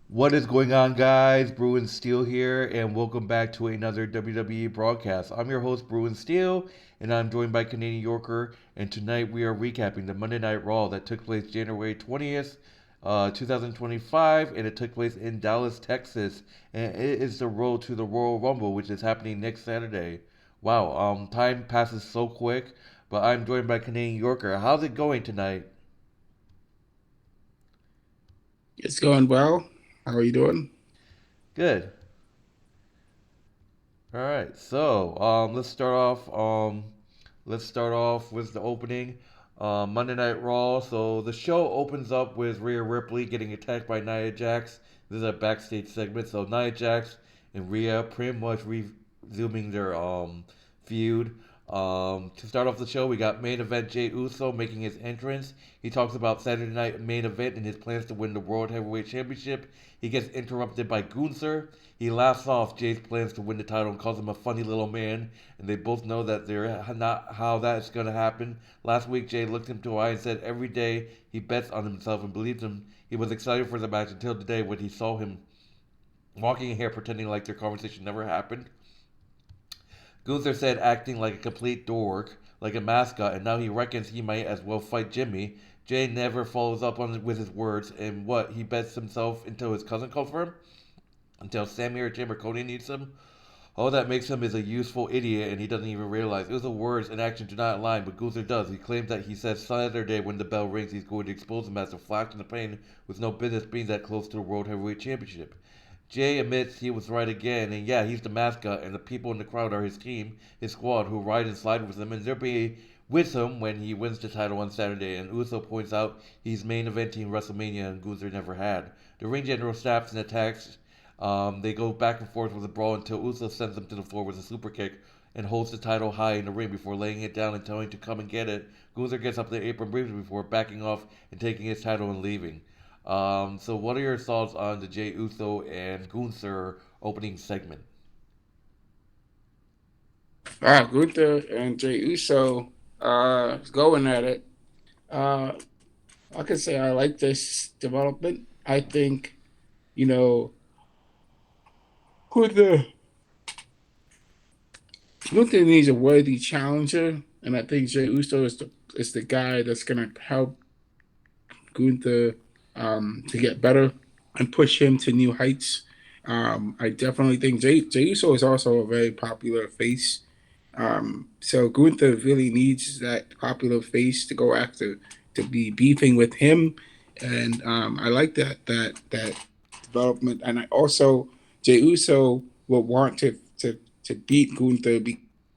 What is going on, guys? Bruin Steel here, and welcome back to another WWE broadcast. I'm your host, Bruin Steel, and I'm joined by Canadian Yorker. And tonight we are recapping the Monday Night Raw that took place January 20th, 2025, and it took place in Dallas, Texas. And it is the road to the Royal Rumble, which is happening next Saturday. Wow, time passes so quick, but I'm joined by Canadian Yorker. How's it going tonight? It's going well. How are you doing? Good. All right, so let's start off. Let's start off with the opening. Monday Night Raw. So the show opens up with Rhea Ripley getting attacked by Nia Jax. This is a backstage segment. So Nia Jax and Rhea pretty much resuming their feud. To start off the show, we got main event Jey Uso making his entrance. He talks about Saturday night main event and his plans to win the World Heavyweight Championship. He gets interrupted by Gunther. He laughs off Jay's plans to win the title and calls him a funny little man, and they both know that they're not how that's going to happen. Last week, Jay looked him to the eye and said every day he bets on himself and believes him. He was excited for the match until the day when he saw him walking in here pretending like their conversation never happened. Gunther said acting like a complete dork, like a mascot, and now he reckons he might as well fight Jimmy. Jay never follows up on with his words, and what, he bets himself until his cousin calls for him? Until Sami or Jim or Cody needs him? All that makes him is a useful idiot, and he doesn't even realize. It the words and action do not align, but Gunther does. He claims that he says Saturday when the bell rings, he's going to expose him as a flash in the pan with no business being that close to the World Heavyweight Championship. Jay admits he was right again, and yeah, he's the mascot, and the people in the crowd are his team, his squad, who ride and slide with him, and they'll be with him when he wins the title on Saturday. And Uso points out he's main eventing WrestleMania, and Gunther never had. The ring general snaps and attacks. They go back and forth with a brawl until Uso sends him to the floor with a super kick and holds the title high in the ring before laying it down and telling him to come and get it. Gunther gets up the apron briefly before backing off and taking his title and leaving. So what are your thoughts on the Jey Uso and Gunther opening segment? Wow, Gunther and Jey Uso going at it. Uh, I could say I like this development. I think, you know, Gunther, Gunther needs a worthy challenger, and I think Jey Uso is the guy that's going to help Gunther to get better and push him to new heights. I definitely think Jey Uso is also a very popular face. So Gunther really needs that popular face to go after, to be beefing with him, and I like that development. And I also Jey Uso will want to beat Gunther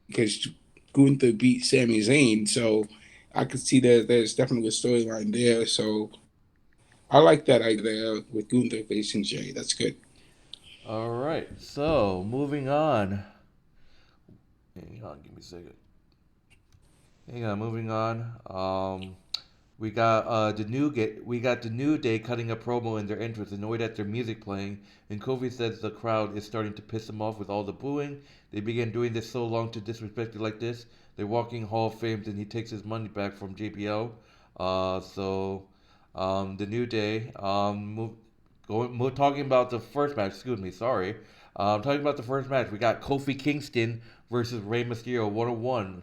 because Gunther beat Sami Zayn. So I could see that there's definitely a storyline there. So I like that idea with Gunther facing Jay. That's good. All right, so moving on. Hang on, give me a second. Hang on, moving on. We got the New Day cutting a promo in their entrance, annoyed at their music playing, and Kofi says the crowd is starting to piss him off with all the booing. They began doing this so long to disrespect it like this. They're walking Hall of Fame, and he takes his money back from JBL. The New Day, talking about the first match. Excuse me, sorry. Talking about the first match, we got Kofi Kingston versus Rey Mysterio 101.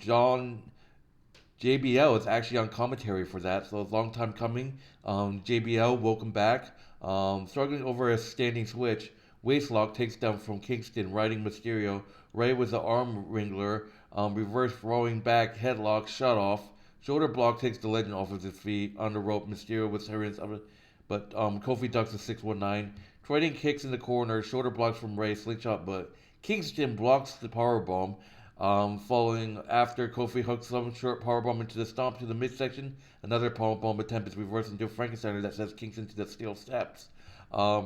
John JBL is actually on commentary for that, so it's a long time coming. JBL, welcome back. Struggling over a standing switch, Waistlock takes down from Kingston, riding Mysterio. Ray was the arm wrangler, reverse throwing back, headlock, shut off. Shoulder block takes the legend off of his feet. On the rope, Mysterio with herons, but Kofi ducks a 619. Trading kicks in the corner, shoulder blocks from Ray, slingshot, but Kingston blocks the powerbomb. Following after Kofi hooks some short powerbomb into the stomp to the midsection, another powerbomb attempt is reversed into a Frankensteiner that sends Kingston to the steel steps.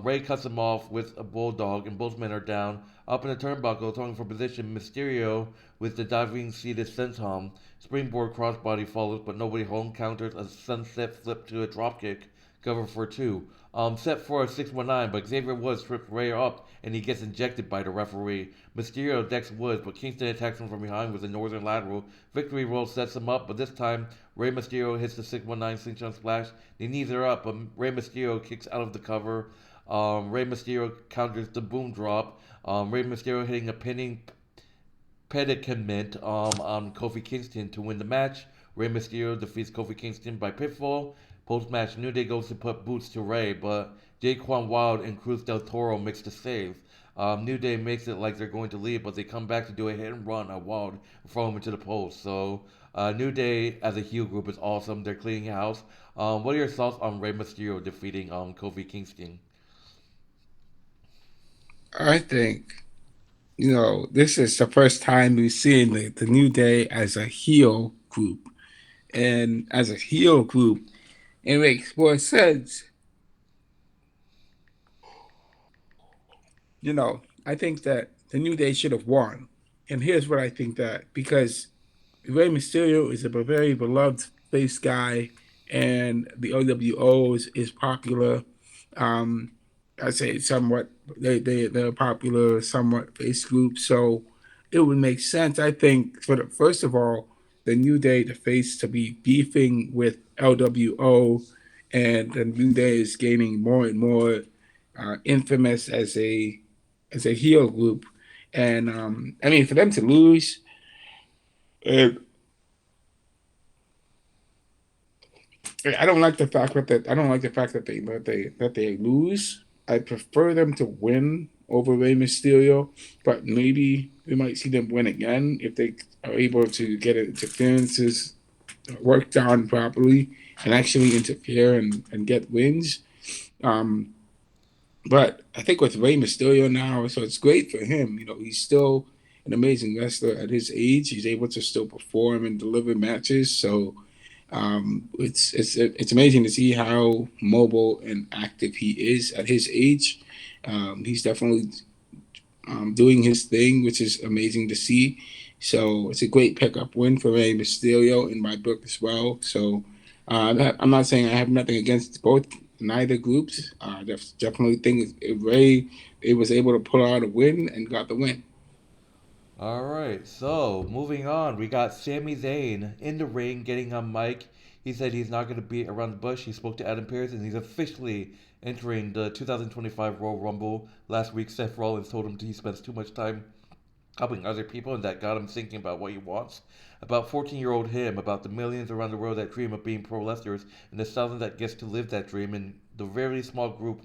Ray cuts him off with a bulldog, and both men are down. Up in the turnbuckle, throwing for position, Mysterio with the diving seated senton. Springboard crossbody follows, but nobody home counters a sunset flip to a dropkick. cover for two. Set for a 619, but Xavier Woods trips Rey up and he gets injected by the referee. Mysterio decks Woods, but Kingston attacks him from behind with a northern lateral. Victory roll sets him up, but this time Rey Mysterio hits the 619 slingshot splash. The knees are up, but Rey Mysterio kicks out of the cover. Rey Mysterio counters the boom drop. Rey Mysterio hitting a pinning predicament on Kofi Kingston to win the match. Rey Mysterio defeats Kofi Kingston by pinfall. Post match, New Day goes to put boots to Rey, but Jaquan Wild and Cruz del Toro makes the save. New Day makes it like they're going to leave, but they come back to do a hit and run on Wild and throw him into the post. So, New Day as a heel group is awesome. They're cleaning house. What are your thoughts on Rey Mysterio defeating Kofi Kingston? I think, this is the first time we've seen the New Day as a heel group. And as a heel group, it makes more sense. I think that the New Day should have won. And here's what I think that because Rey Mysterio is a very beloved face guy, and the OWO is popular. Um, I say somewhat they're a popular somewhat face group, so it would make sense. I think for the first of all, the New Day, the face, to be beefing with LWO, and the New Day is gaining more and more infamous as a heel group, and I mean for them to lose. Uh, I don't like the fact that they lose. I prefer them to win over Rey Mysterio, but maybe we might see them win again if they are able to get interferences worked on properly and actually interfere and get wins. Um, but I think with Rey Mysterio now, so it's great for him. He's still an amazing wrestler at his age. He's able to still perform and deliver matches. So it's amazing to see how mobile and active he is at his age. He's definitely doing his thing, which is amazing to see. So it's a great pickup win for Rey Mysterio in my book as well. So I'm not saying I have nothing against neither groups. Definitely think Rey it was able to pull out a win and got the win. All right, so moving on, we got Sami Zayn in the ring getting on mic. He said he's not going to beat around the bush. He spoke to Adam Pearce and he's officially entering the 2025 Royal Rumble. Last week, Seth Rollins told him he spends too much time helping other people and that got him thinking about what he wants. About 14-year-old him, about the millions around the world that dream of being pro wrestlers, and the thousands that gets to live that dream, and the very small group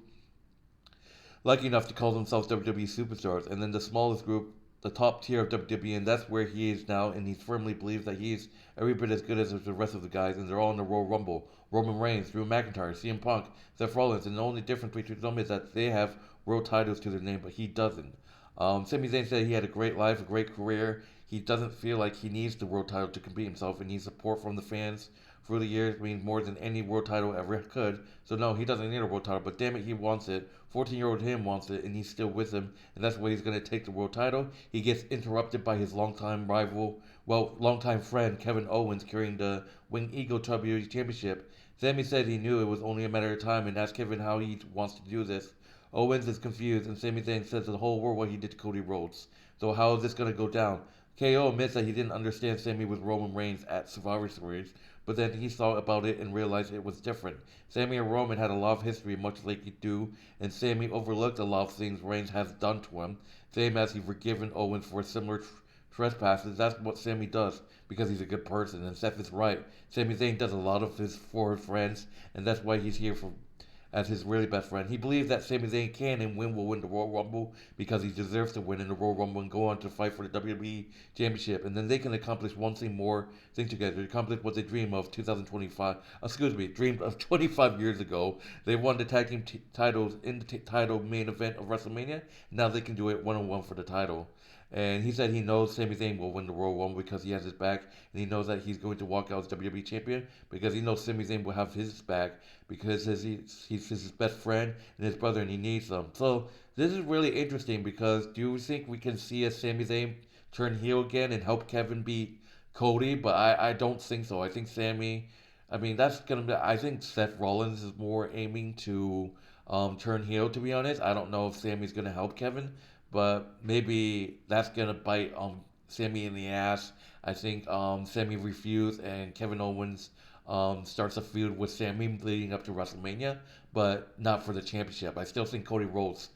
lucky enough to call themselves WWE superstars, and then the smallest group, the top tier of WWE, and that's where he is now, and he firmly believes that he's every bit as good as the rest of the guys, and they're all in the Royal Rumble. Roman Reigns, Drew McIntyre, CM Punk, Seth Rollins, and the only difference between them is that they have world titles to their name, but he doesn't. Sami Zayn said he had a great life, a great career. He doesn't feel like he needs the world title to compete himself, and needs support from the fans through the years means more than any world title ever could. So no, he doesn't need a world title, but damn it, he wants it. 14-year-old him wants it, and he's still with him, and that's why he's going to take the world title. He gets interrupted by his longtime friend Kevin Owens carrying the Wing Eagle WWE Championship. Sami said he knew it was only a matter of time and asked Kevin how he wants to do this. Owens is confused, and Sami Zayn says to the whole world what he did to Cody Rhodes. So how is this going to go down? KO admits that he didn't understand Sami with Roman Reigns at Survivor Series, but then he thought about it and realized it was different. Sami and Roman had a lot of history, much like you do, and Sami overlooked a lot of things Reigns has done to him, same as he forgiven Owens for similar trespasses. That's what Sami does because he's a good person, and Seth is right. Sami Zayn does a lot of this for his friends, and that's why he's here for as his really best friend. He believes that Sami Zayn can and will win the Royal Rumble because he deserves to win in the Royal Rumble and go on to fight for the WWE Championship. And then they can accomplish one thing together, accomplish what they dream of dreamed of 25 years ago. They won the tag team titles in the title main event of WrestleMania. Now they can do it one-on-one for the title. And he said he knows Sami Zayn will win the Royal Rumble because he has his back, and he knows that he's going to walk out as WWE champion because he knows Sami Zayn will have his back because he's his best friend and his brother, and he needs them. So this is really interesting because do you think we can see a Sami Zayn turn heel again and help Kevin beat Cody? But I don't think so. I think Sami. I mean, that's gonna be. I think Seth Rollins is more aiming to turn heel. To be honest, I don't know if Sammy's gonna help Kevin, but maybe that's gonna bite Sammy in the ass. I think Sammy refused, and Kevin Owens starts a feud with Sammy leading up to WrestleMania, but not for the championship. I still think Cody Rhodes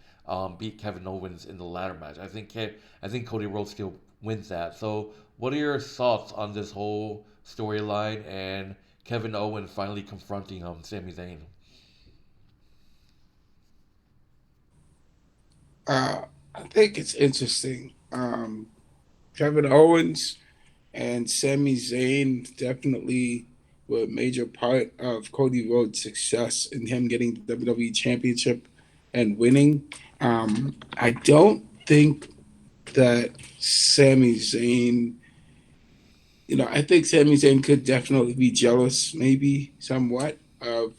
beat Kevin Owens in the ladder match. I think Cody Rhodes still wins that. So, what are your thoughts on this whole storyline and Kevin Owens finally confronting Sami Zayn? Uh, I think it's interesting. Kevin Owens and Sami Zayn definitely were a major part of Cody Rhodes' success in him getting the WWE Championship and winning. I don't think that Sami Zayn, I think Sami Zayn could definitely be jealous, maybe somewhat, of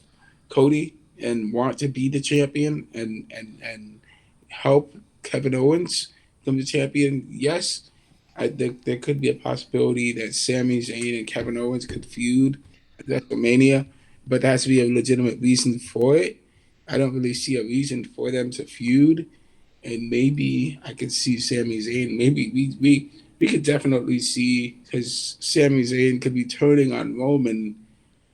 Cody and want to be the champion and help Kevin Owens become the champion. Yes, I think there could be a possibility that Sami Zayn and Kevin Owens could feud at WrestleMania, but there has to be a legitimate reason for it. I don't really see a reason for them to feud, and maybe I could see Sami Zayn. Maybe we could definitely see because Sami Zayn could be turning on Roman,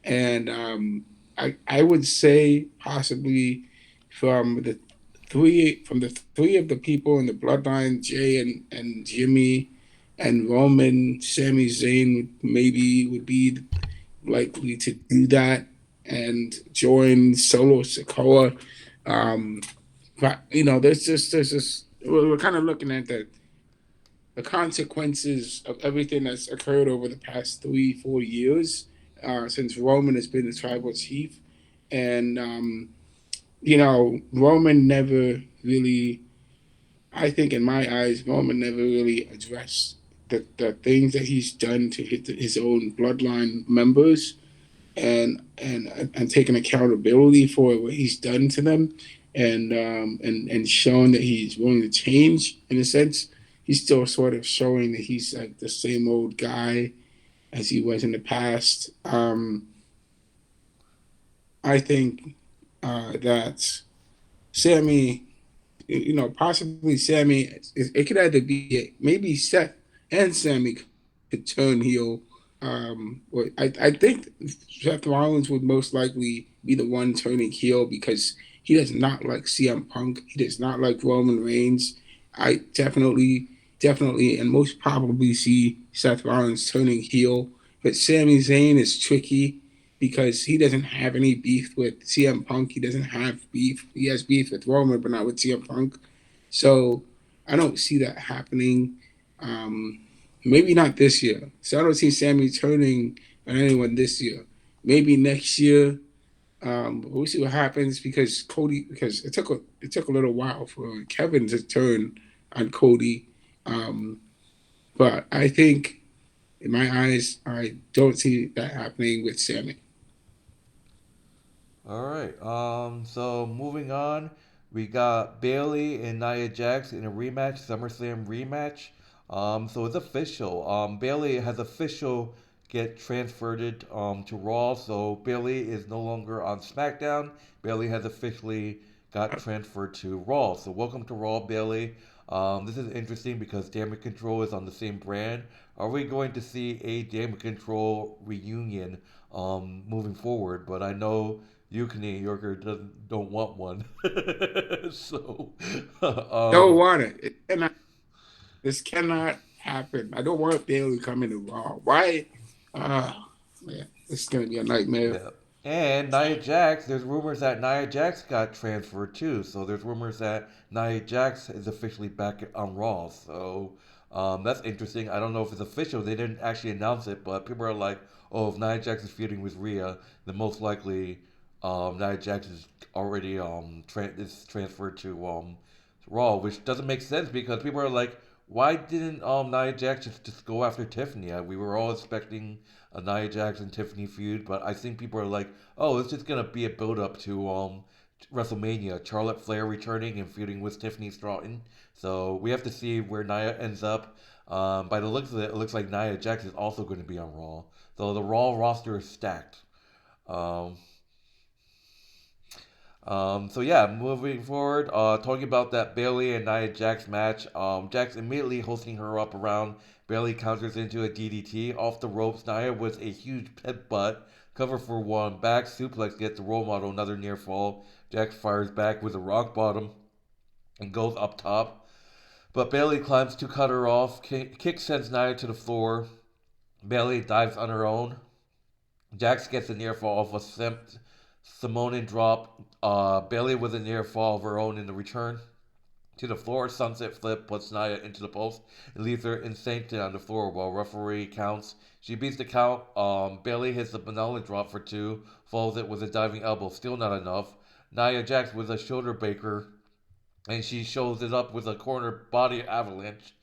and I would say possibly from the three of the people in the bloodline, Jay and Jimmy and Roman, Sami Zayn would be likely to do that and join Solo Sikoa. Um, but there's just we're kind of looking at the consequences of everything that's occurred over the past 3 4 years since Roman has been the tribal chief, and Roman never really, I think in my eyes, Roman never really addressed the things that he's done to his own bloodline members and taken accountability for what he's done to them and shown that he's willing to change in a sense. He's still sort of showing that he's like the same old guy as he was in the past. I think that Sammy, possibly Sammy, it could either be maybe Seth and Sammy could turn heel. I think Seth Rollins would most likely be the one turning heel because he does not like CM Punk. He does not like Roman Reigns. I definitely, and most probably see Seth Rollins turning heel. But Sami Zayn is tricky because he doesn't have any beef with CM Punk. He doesn't have beef. He has beef with Roman, but not with CM Punk. So I don't see that happening. Um, Maybe not this year. So I don't see Sammy turning on anyone this year. Maybe next year. We'll see what happens because it took a little while for Kevin to turn on Cody. Um, but I think in my eyes, I don't see that happening with Sammy. All right. So moving on, we got Bayley and Nia Jax in a rematch, SummerSlam rematch. So it's official. Bayley has official get transferred to Raw. So Bayley is no longer on SmackDown. Bayley has officially got transferred to Raw. So welcome to Raw, Bayley. This is interesting because Damage Control is on the same brand. Are we going to see a Damage Control reunion moving forward? But I know you, Canadian Yorker, don't want one. So, Don't um, want it. This cannot happen. I don't want Bailey coming to Raw. Why? Man, this is gonna be a nightmare. yeah. And Nia Jax, there's rumors that Nia Jax got transferred too. So there's rumors that Nia Jax is officially back on Raw. So that's interesting. I don't know if it's official. They didn't actually announce it, but people are like, oh, if Nia Jax is feuding with Rhea, then most likely Nia Jax is already is transferred to Raw, which doesn't make sense because people are like, why didn't Nia Jax just go after Tiffany? We were all expecting a Nia Jax and Tiffany feud, but I think people are like, oh, it's just gonna be a build up to WrestleMania, Charlotte Flair returning and feuding with Tiffany Stratton. So we have to see where Nia ends up. By the looks of it, it looks like Nia Jax is also going to be on Raw. So the Raw roster is stacked. Um, so yeah, moving forward, talking about that Bayley and Nia Jax match. Jax immediately hosting her up around. Bayley counters into a DDT off the ropes. Nia with a huge pit butt. Cover for one. Back suplex gets the role model another near fall. Jax fires back with a rock bottom and goes up top. But Bayley climbs to cut her off. Kick sends Nia to the floor. Bayley dives on her own. Jax gets a near fall off a Samoan drop. Bayley with a near fall of her own in the return to the floor. Sunset flip puts Nia into the post and leaves her instincted on the floor while referee counts. She beats the count. Bayley hits the benevolent drop for two, follows it with a diving elbow. Still not enough. Nia Jax with a shoulder breaker, and she shows it up with a corner body avalanche.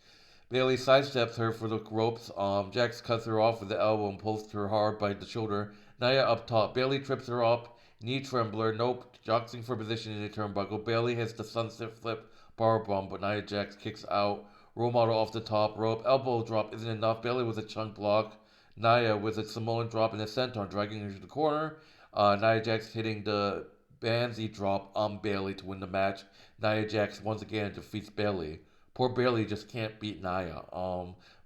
Bayley sidesteps her for the ropes. Jax cuts her off with the elbow and pulls her hard by the shoulder. Nia up top. Bayley trips her up. Knee trembler. Nope. Joxing for position in the turnbuckle. Bayley hits the sunset flip powerbomb, but Nia Jax kicks out. Role model off the top rope. Elbow drop isn't enough. Bayley with a chunk block. Nia with a Samoan drop and a senton, dragging her to the corner. Nia Jax hitting the Banzai drop on Bayley to win the match. Nia Jax once again defeats Bayley. Poor Bayley just can't beat Nia.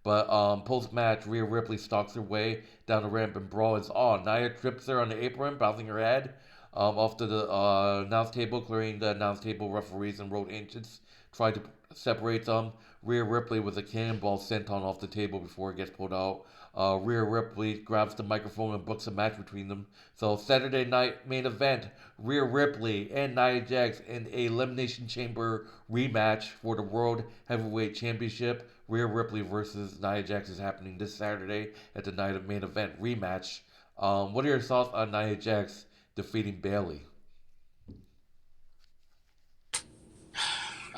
But post match, Rhea Ripley stalks her way down the ramp and brawl is on. Nia trips her on the apron, bouncing her head off to the announce table, clearing the announce table. Referees and road agents try to separate them. Rhea Ripley with a cannonball senton off the table before it gets pulled out. Rhea Ripley grabs the microphone and books a match between them. So Saturday night main event, Rhea Ripley and Nia Jax in a Elimination Chamber rematch for the World Heavyweight Championship. Rhea Ripley versus Nia Jax is happening this Saturday at the night of main event rematch. What are your thoughts on Nia Jax defeating Bayley?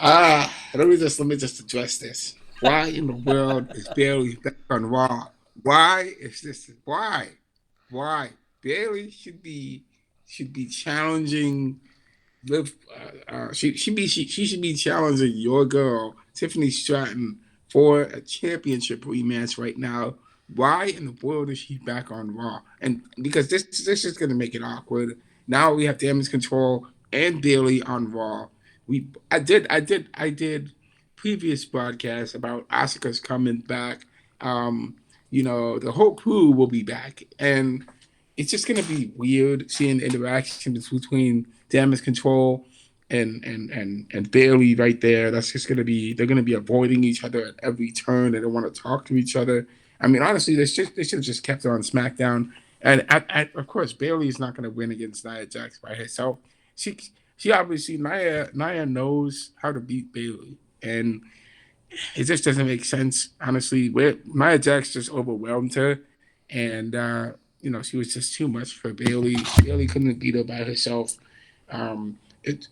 Let me just address this. Why in the world is Bailey back on Raw? Why is this? Why Bailey should be challenging Liv? She should be challenging your girl Tiffany Stratton for a championship rematch right now. Why in the world is she back on Raw? And because this is going to make it awkward. Now we have Damage Control and Bailey on Raw. I did previous broadcasts about Asuka's coming back. Um, the whole crew will be back, and it's just gonna be weird seeing the interactions between Damage Control and Bailey right there. That's just gonna be they're gonna be avoiding each other at every turn. They don't want to talk to each other. I mean, honestly, they should have just kept it on SmackDown. And of course, Bailey is not going to win against Nia Jax by herself. She she obviously Nia knows how to beat Bailey, and it just doesn't make sense. Honestly, where Nia Jax just overwhelmed her, and she was just too much for Bailey. Bailey couldn't beat her by herself. It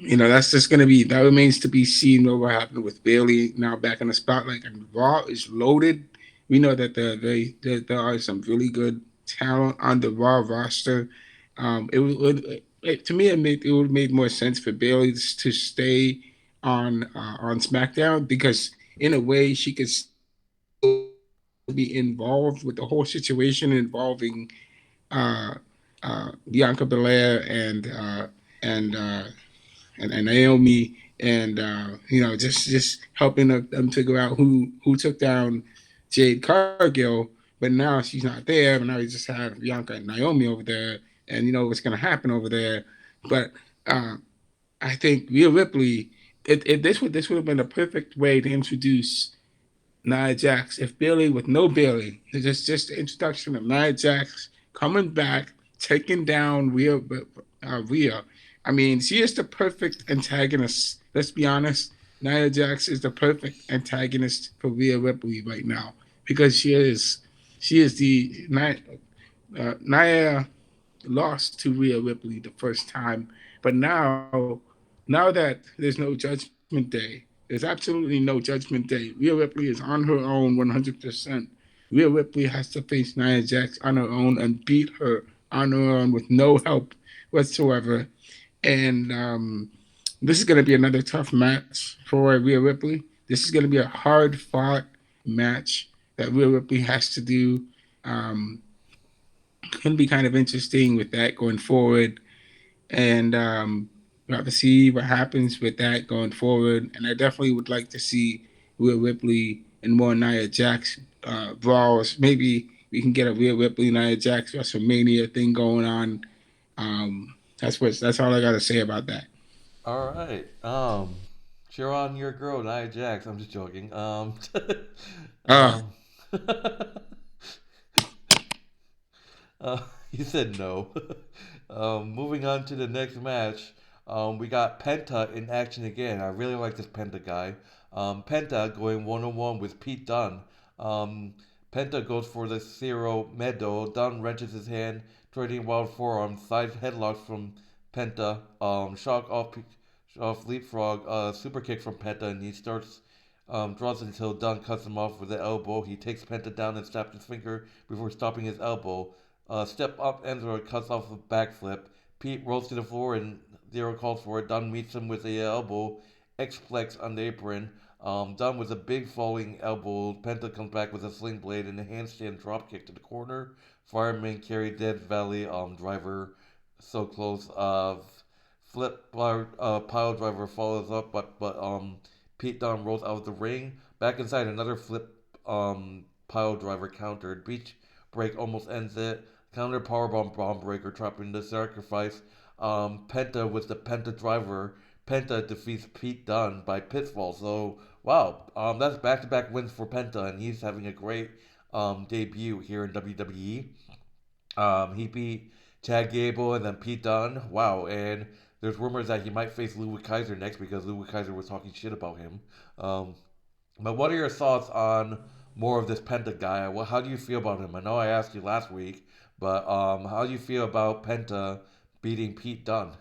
that's just gonna be that remains to be seen what will happen with Bailey now back in the spotlight. And Raw is loaded. We know that there are some really good talent on the Raw roster. To me it would have made more sense for Bailey to stay on SmackDown because in a way she could be involved with the whole situation involving uh, Bianca Belair and and Naomi, and just helping them figure out who took down Jade Cargill. But now she's not there. But now you just have Bianca and Naomi over there, and you know what's going to happen over there. But uh, I think Rhea Ripley, this would have been a perfect way to introduce Nia Jax. If Bayley with no Bayley, just the introduction of Nia Jax coming back, taking down Rhea. I mean, she is the perfect antagonist. Let's be honest. Nia Jax is the perfect antagonist for Rhea Ripley right now because she is the Nia lost to Rhea Ripley the first time, but now that there's no Judgment Day, there's absolutely no Judgment Day. Rhea Ripley is on her own 100%. Rhea Ripley has to face Nia Jax on her own and beat her on her own with no help whatsoever. And this is going to be another tough match for Rhea Ripley. This is going to be a hard fought match that Rhea Ripley has to do. Um, Going to be kind of interesting with that going forward. And we'll have to see what happens with that going forward. And I definitely would like to see Rhea Ripley and more Nia Jax brawls. Maybe we can get a Rhea Ripley Nia Jax WrestleMania thing going on. That's all I got to say about that. All right. Cheer on your girl, Nia Jax. I'm just joking. Uh, Um, you said no. Moving on to the next match, we got Penta in action again. I really like this Penta guy. Penta going one on one with Pete Dunne. Um, Penta goes for the Zero Meadow. Dunne wrenches his hand, trading wild forearms, side headlocks from Penta. Shock off leapfrog, super kick from Penta, and he starts draws until Dunne cuts him off with the elbow. He takes Penta down and snaps his finger before stopping his elbow. Step up Enzo cuts off a backflip. Pete rolls to the floor and Zero calls for it. Dunne meets him with a elbow X-Plex on the apron. Dunne with a big falling elbow. Penta comes back with a sling blade and a handstand dropkick to the corner. Fireman carry Dead Valley driver so close. Pile driver follows up, but Pete Dunne rolls out of the ring. Back inside, another flip pile driver countered. Beach break almost ends it. Counter powerbomb breaker trapping the sacrifice. Penta with the Penta driver. Penta defeats Pete Dunne by pitfall. So wow, that's back-to-back wins for Penta, and he's having a great debut here in WWE. He beat Chad Gable and then Pete Dunne. Wow, and there's rumors that he might face Ludwig Kaiser next because Ludwig Kaiser was talking shit about him. Um, but what are your thoughts on more of this Penta guy? Well, how do you feel about him? I know I asked you last week, but how do you feel about Penta beating Pete Dunne?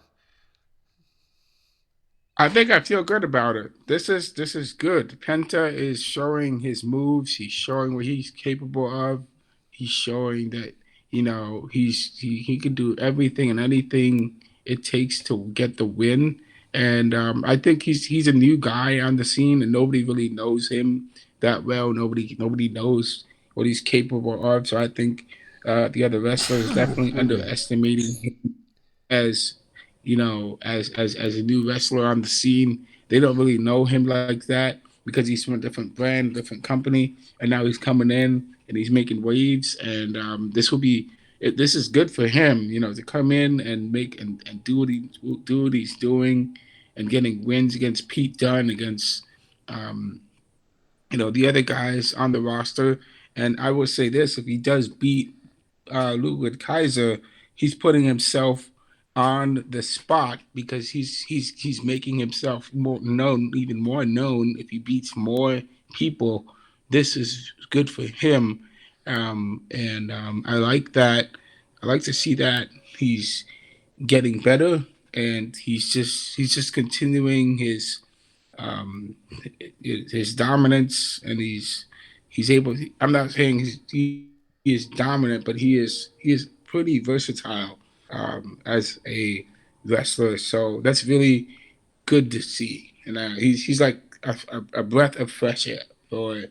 I think I feel good about it. This is good. Penta is showing his moves. He's showing what he's capable of. He's showing that he can do everything and anything it takes to get the win. And I think he's a new guy on the scene, and nobody really knows him that well. Nobody knows what he's capable of. So I think the other wrestlers definitely Excuse me. underestimating him as as a new wrestler on the scene. They don't really know him like that because he's from a different brand, different company, and now he's coming in and he's making waves. And this is good for him, to come in and and do what he's doing, and getting wins against Pete Dunne, against um, the other guys on the roster. And I will say this: if he does beat Ludwig Kaiser, he's putting himself on the spot because he's making himself more known, even more known. If he beats more people, this is good for him, and I like that. I like to see that he's getting better, and he's just continuing um, his dominance, and he's able. I'm not saying he is dominant, but he is pretty versatile as a wrestler. So that's really good to see, and he's like a breath of fresh air for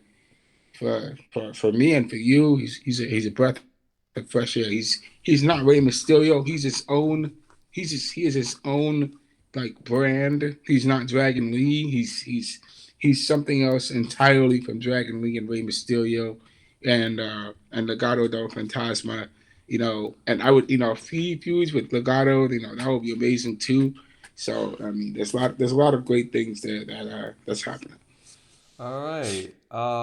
me and for you. He's a breath of fresh air. He's not Rey Mysterio. He is his own like brand. He's not Dragon Lee. He's something else entirely from Dragon Lee and Rey Mysterio, and Legado del Fantasma. And I would, if he feuds with Legado, that would be amazing too. So I mean, there's a lot of great things there that's happening. All right.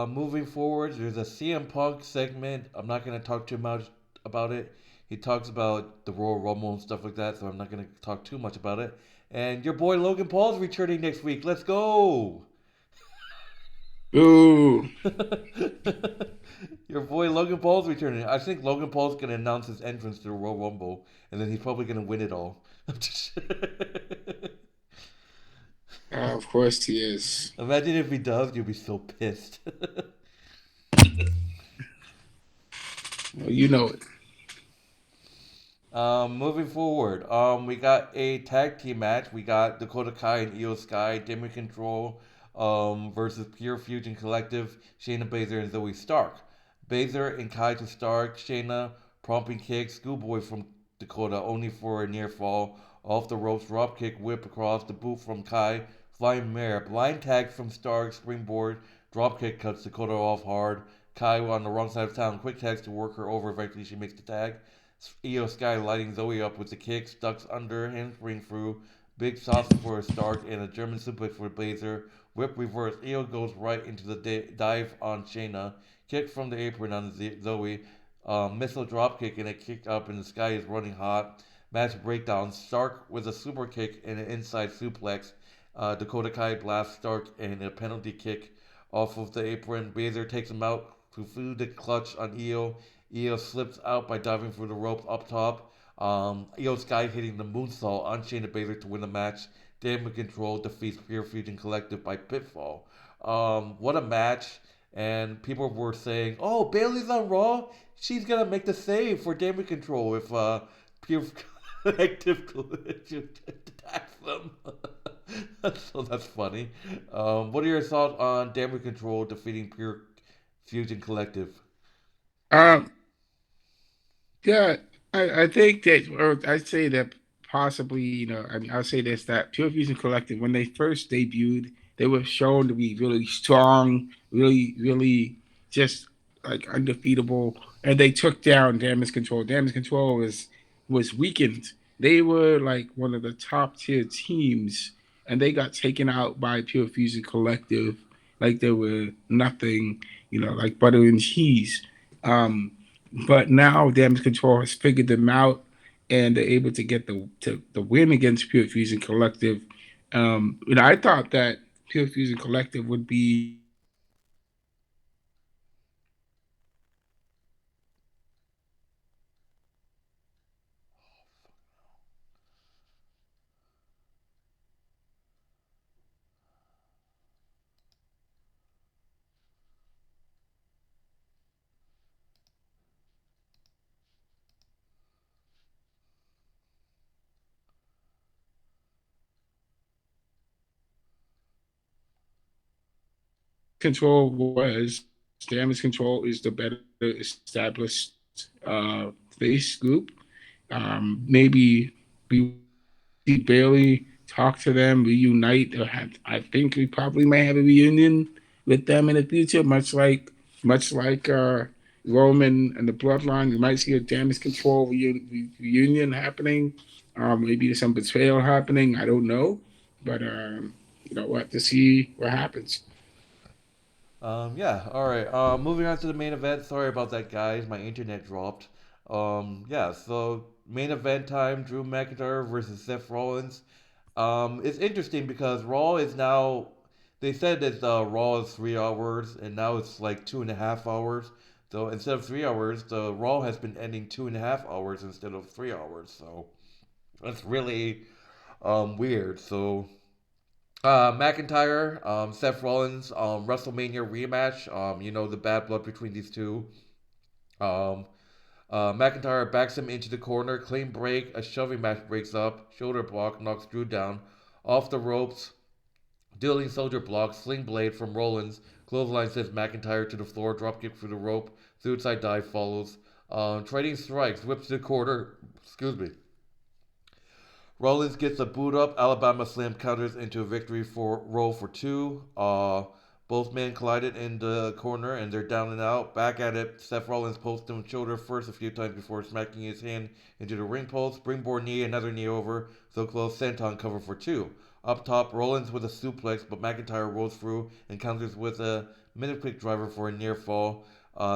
Moving forward, there's a CM Punk segment. I'm not gonna talk too much about it. He talks about the Royal Rumble and stuff like that, so I'm not gonna talk too much about it. And your boy Logan Paul's returning next week. Let's go! Ooh, Your boy Logan Paul's returning. I think Logan Paul's gonna announce his entrance to the Royal Rumble, and then he's probably gonna win it all. of course he is. Imagine if he does, you'll be so pissed. Well, you know it. Moving forward, we got a tag team match. We got Dakota Kai and Io Sky, Damage Control, versus Pure Fusion Collective, Shayna Baszler and Zoe Stark. Baszler and Kai to Stark, Shayna prompting kick, schoolboy from Dakota, only for a near fall. Off the ropes, drop kick, whip across the boot from Kai, flying mare, blind tag from Stark, springboard, drop kick cuts Dakota off hard. Kai on the wrong side of town, quick tags to work her over. Eventually, she makes the tag. Io Sky lighting Zoe up with the kick, ducks under, handspring through, big saucer for a Stark, and a German suplex for Blazer. Whip reverse. Io goes right into the dive on Shayna. Kick from the apron on Zoe. Missile drop kick and a kick up, and the Sky is running hot. Match breakdown. Stark with a super kick and an inside suplex. Dakota Kai blasts Stark and a penalty kick off of the apron. Blazer takes him out to through the clutch on Io. Io slips out by diving through the ropes up top. Io Sky hitting the moonsault on Shayna Baszler to win the match. Damage Control defeats Pure Fusion Collective by pinfall. What a match! And people were saying, "Oh, Bayley's on Raw. She's gonna make the save for Damage Control if Pure Collective attacks them." So that's funny. What are your thoughts on Damage Control defeating Pure Fusion Collective? Um, yeah, I think that, or I'd say that possibly, I mean, I'll say this, that Pure Fusion Collective, when they first debuted, they were shown to be really strong, really just like undefeatable, and they took down Damage Control. Damage Control was weakened. They were like one of the top tier teams, and they got taken out by Pure Fusion Collective like they were nothing, like butter and cheese. Um, but now Damage Control has figured them out, and they're able to get the win against Pure Fusion Collective. I thought that Pure Fusion Collective would be Control was Damage Control is the better established face group. Maybe we see Bayley talk to them, reunite. Or I think we probably may have a reunion with them in the future, much like Roman and the Bloodline. We might see a Damage Control reunion happening. Maybe there's some betrayal happening. I don't know, but we'll have to see what happens. Yeah, all right. Moving on to the main event. Sorry about that, guys. My internet dropped. Yeah. So main event time: Drew McIntyre versus Seth Rollins. It's interesting because Raw is now. They said that Raw is 3 hours, and now it's like 2.5 hours. So instead of 3 hours, the Raw has been ending 2.5 hours instead of 3 hours. So that's really weird. So McIntyre, Seth Rollins, WrestleMania rematch. The bad blood between these two. Um, McIntyre backs him into the corner, clean break, a shoving match breaks up, shoulder block knocks Drew down, off the ropes, dealing soldier block, sling blade from Rollins, clothesline sends McIntyre to the floor, dropkick through the rope, suicide dive follows, trading strikes, whips to the corner, excuse me, Rollins gets a boot up. Alabama slam counters into a victory for roll for two. Both men collided in the corner and they're down and out. Back at it. Seth Rollins posts him shoulder first a few times before smacking his hand into the ring post. Springboard knee, another knee over. So close senton cover for two. Up top, Rollins with a suplex, but McIntyre rolls through and counters with a minute quick driver for a near fall.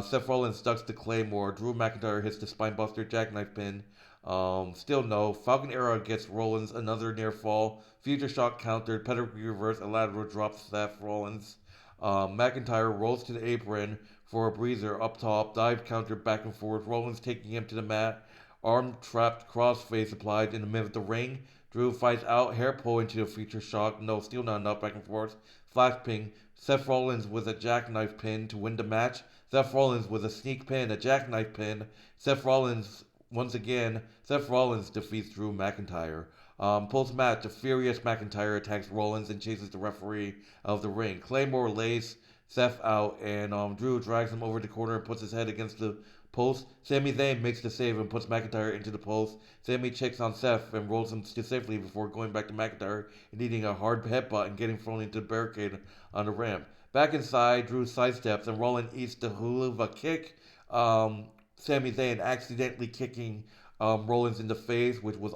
Seth Rollins ducks the Claymore. Drew McIntyre hits the spinebuster jackknife pin. Still no. Falcon Arrow gets Rollins another near fall. Future Shock countered. Pedigree reverse. A lateral drop Seth Rollins. McIntyre rolls to the apron for a breezer up top. Dive counter back and forth. Rollins taking him to the mat. Arm trapped crossface applied in the middle of the ring. Drew fights out. Hair pull into the Future Shock. No, still not enough. Back and forth. Flash ping. Seth Rollins with a jackknife pin to win the match. Seth Rollins with a sneak pin. A jackknife pin. Seth Rollins once again, Seth Rollins defeats Drew McIntyre. Post match, the furious McIntyre attacks Rollins and chases the referee out of the ring. Claymore lays Seth out, and Drew drags him over the corner and puts his head against the Post. Sami Zayn makes the save and puts McIntyre into the post. Sami checks on Seth and rolls him to safely before going back to McIntyre and eating a hard headbutt and getting thrown into the barricade on the ramp. Back inside, Drew sidesteps and Rollins eats the Huluva kick. Sami Zayn accidentally kicking Rollins in the face, which was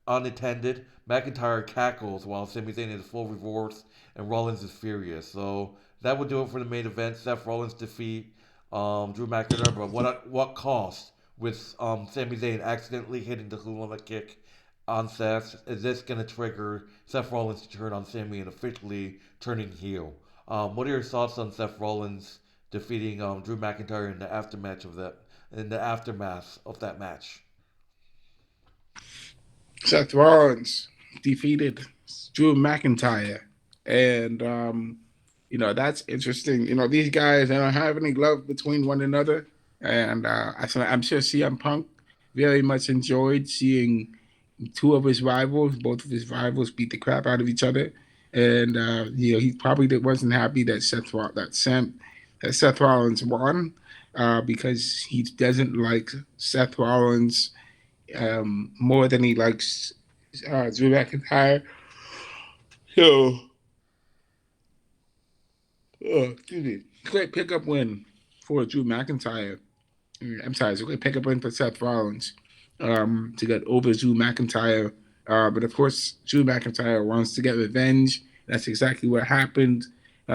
unintended. McIntyre cackles while Sami Zayn is full remorse and Rollins is furious. So that would do it for the main event. Seth Rollins defeat Drew McIntyre, but what cost? With Sami Zayn accidentally hitting the Hula kick on Seth, is this going to trigger Seth Rollins to turn on Sami and officially turning heel? What are your thoughts on Seth Rollins defeating Drew McIntyre in the aftermath of that match? Seth Rollins defeated Drew McIntyre, and that's interesting. These guys, they don't have any love between one another, and I'm sure CM Punk very much enjoyed seeing two of his rivals, both of his rivals, beat the crap out of each other, and he probably wasn't happy that Seth Rollins won, because he doesn't like Seth Rollins more than he likes Drew McIntyre. So, excuse me, great pickup win for Drew McIntyre. I'm sorry, it's a great pickup win for Seth Rollins to get over Drew McIntyre. But of course, Drew McIntyre wants to get revenge. That's exactly what happened.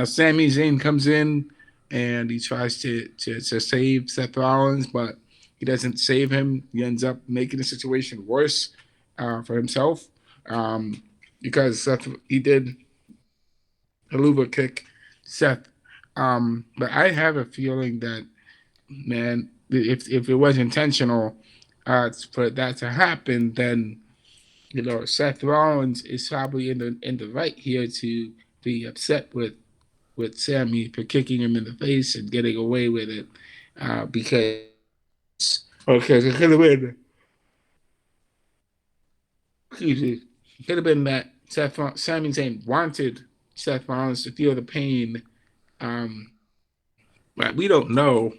Sami Zayn comes in and he tries to save Seth Rollins, but he doesn't save him. He ends up making the situation worse for himself, because he did a Luba kick Seth. But I have a feeling that, man, if it was intentional for that to happen, then Seth Rollins is probably in the right here to be upset with Sammy for kicking him in the face and getting away with it, because it could have been, excuse me, it could have been that Sami Zayn wanted Seth Rollins to feel the pain. But we don't know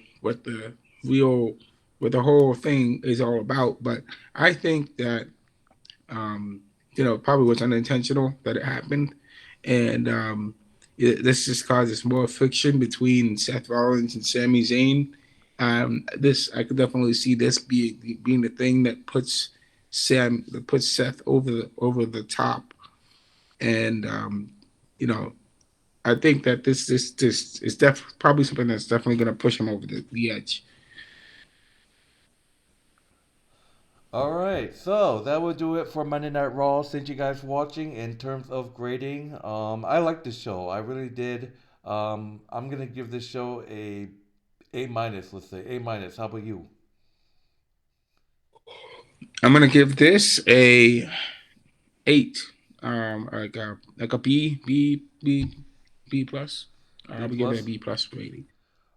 real what the whole thing is all about. But I think that probably was unintentional that it happened, and this just causes more friction between Seth Rollins and Sami Zayn. This I could definitely see this being the thing that puts Seth over the top, and you know I think that this is probably something that's definitely going to push him over the edge. All right, so that will do it for Monday Night Raw. Thank you guys for watching. In terms of grading, I like this show. I really did. I'm gonna give this show A minus. Let's say A minus. How about you? I'm going to give this a 8, like a B plus. B I'll be giving it a plus. B plus rating.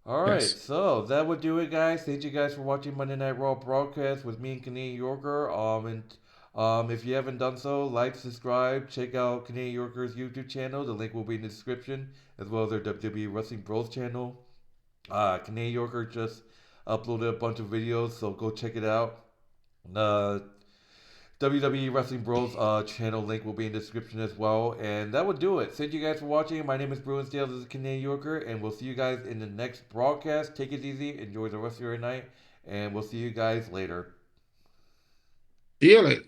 All right, Yes. so that would do it, guys. Thank you guys for watching Monday Night Raw broadcast with me and Canadian Yorker. And if you haven't done so, like, subscribe, check out Canadian Yorker's YouTube channel. The link will be in the description, as well as their WWE Wrestling Bros channel. Canadian Yorker just uploaded a bunch of videos, so go check it out. The WWE Wrestling Bros channel link will be in the description as well. And that would do it. Thank you guys for watching. My name is Bruinsdale. This is Canadian Yorker. And we'll see you guys in the next broadcast. Take it easy. Enjoy the rest of your night. And we'll see you guys later. See you later.